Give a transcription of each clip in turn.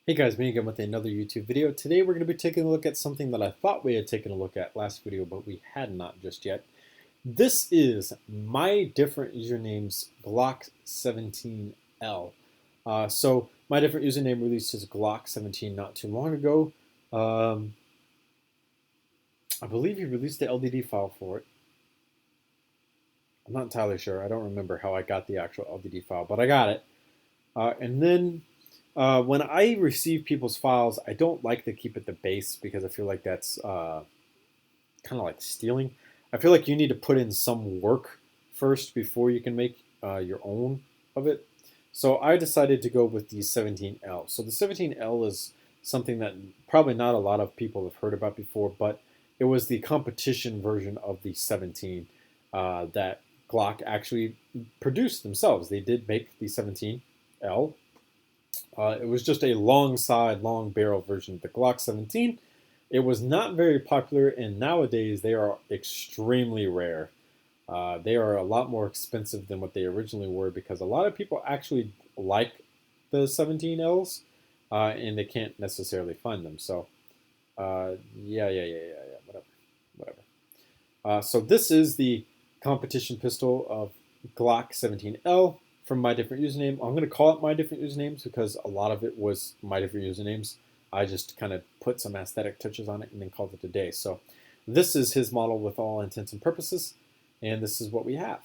Hey guys, me again with another YouTube video. Today we're going to be taking a look at something that I thought we had taken a look at last video, but we had not just yet. This is My Different Usernames Glock 17L. So My Different Username released his Glock 17 not too long ago. I believe he released the LDD file for it. I'm not entirely sure. I don't remember how I got the actual LDD file, but I got it. And then when I receive people's files, I don't like to keep it the base because I feel like that's kind of like stealing. I feel like you need to put in some work first before you can make your own of it. So I decided to go with the 17L. So the 17L is something that probably not a lot of people have heard about before, but it was the competition version of the 17 that Glock actually produced themselves. They did make the 17L. It was just a long barrel version of the Glock 17. It was not very popular, and nowadays they are extremely rare. They are a lot more expensive than what they originally were because a lot of people actually like the 17Ls, and they can't necessarily find them. So, whatever. So this is the competition pistol of Glock 17L. From My Different Username. I'm going to call it My Different Usernames because a lot of it was My Different Usernames. I just kind of put some aesthetic touches on it and then called it a day. So this is his model with all intents and purposes, and this is what we have.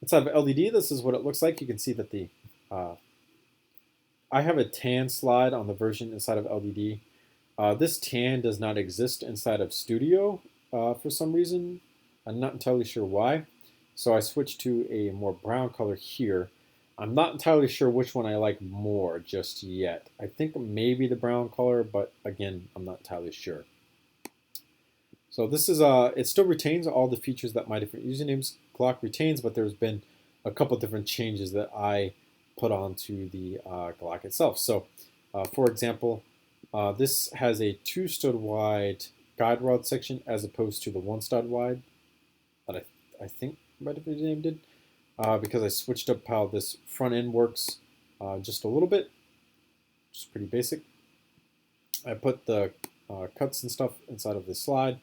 Inside of LDD, this is what it looks like. You can see that the I have a tan slide on the version inside of LDD. This tan does not exist inside of Studio for some reason. I'm not entirely sure why. So I switched to a more brown color here. I'm not entirely sure which one I like more just yet. I think maybe the brown color, but again, I'm not entirely sure. So this is it still retains all the features that My Different Usernames Glock retains, but there's been a couple different changes that I put onto the Glock itself. So for example, this has a 2 stud wide guide rod section as opposed to the 1 stud wide that I think My Different Username did, because I switched up how this front end works just a little bit, just pretty basic. I put the cuts and stuff inside of the slide,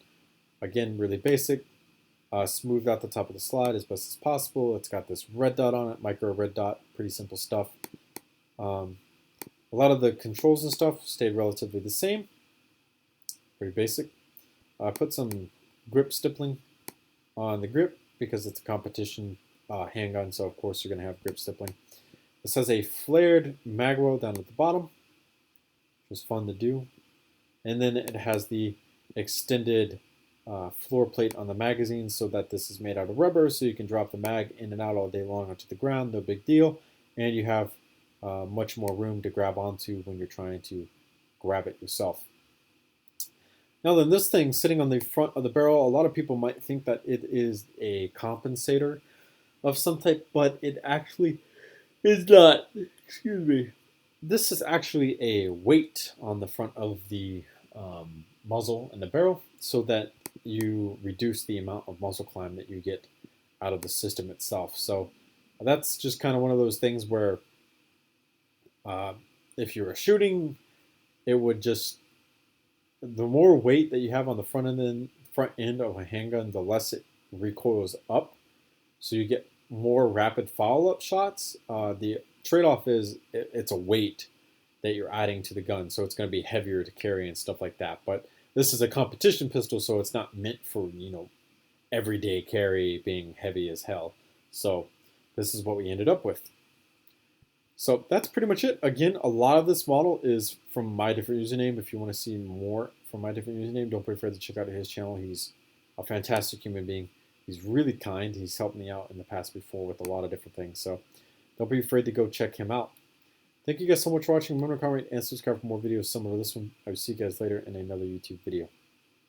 again really basic. Smoothed out the top of the slide as best as possible. It's got this red dot on it, micro red dot, pretty simple stuff. A lot of the controls and stuff stayed relatively the same, pretty basic. I put some grip stippling on the grip because it's a competition handgun, so of course you're going to have grip stippling. This has a flared magwell down at the bottom, which is fun to do. And then it has the extended floor plate on the magazine so that this is made out of rubber, so you can drop the mag in and out all day long onto the ground, no big deal. And you have much more room to grab onto when you're trying to grab it yourself. Now then, this thing sitting on the front of the barrel, a lot of people might think that it is a compensator of some type, but it actually is not. Excuse me. This is actually a weight on the front of the muzzle and the barrel so that you reduce the amount of muzzle climb that you get out of the system itself. So that's just kind of one of those things where if you were shooting, it would just, the more weight that you have on the front end of a handgun, the less it recoils up. So you get more rapid follow-up shots. The trade-off is it's a weight that you're adding to the gun, so it's going to be heavier to carry and stuff like that. But this is a competition pistol, so it's not meant for, everyday carry being heavy as hell. So this is what we ended up with. So that's pretty much it. Again, a lot of this model is from My Different Username. If you want to see more from My Different Username, don't be afraid to check out his channel. He's a fantastic human being. He's really kind. He's helped me out in the past before with a lot of different things. So don't be afraid to go check him out. Thank you guys so much for watching. Remember to comment and subscribe for more videos similar to this one. I will see you guys later in another YouTube video.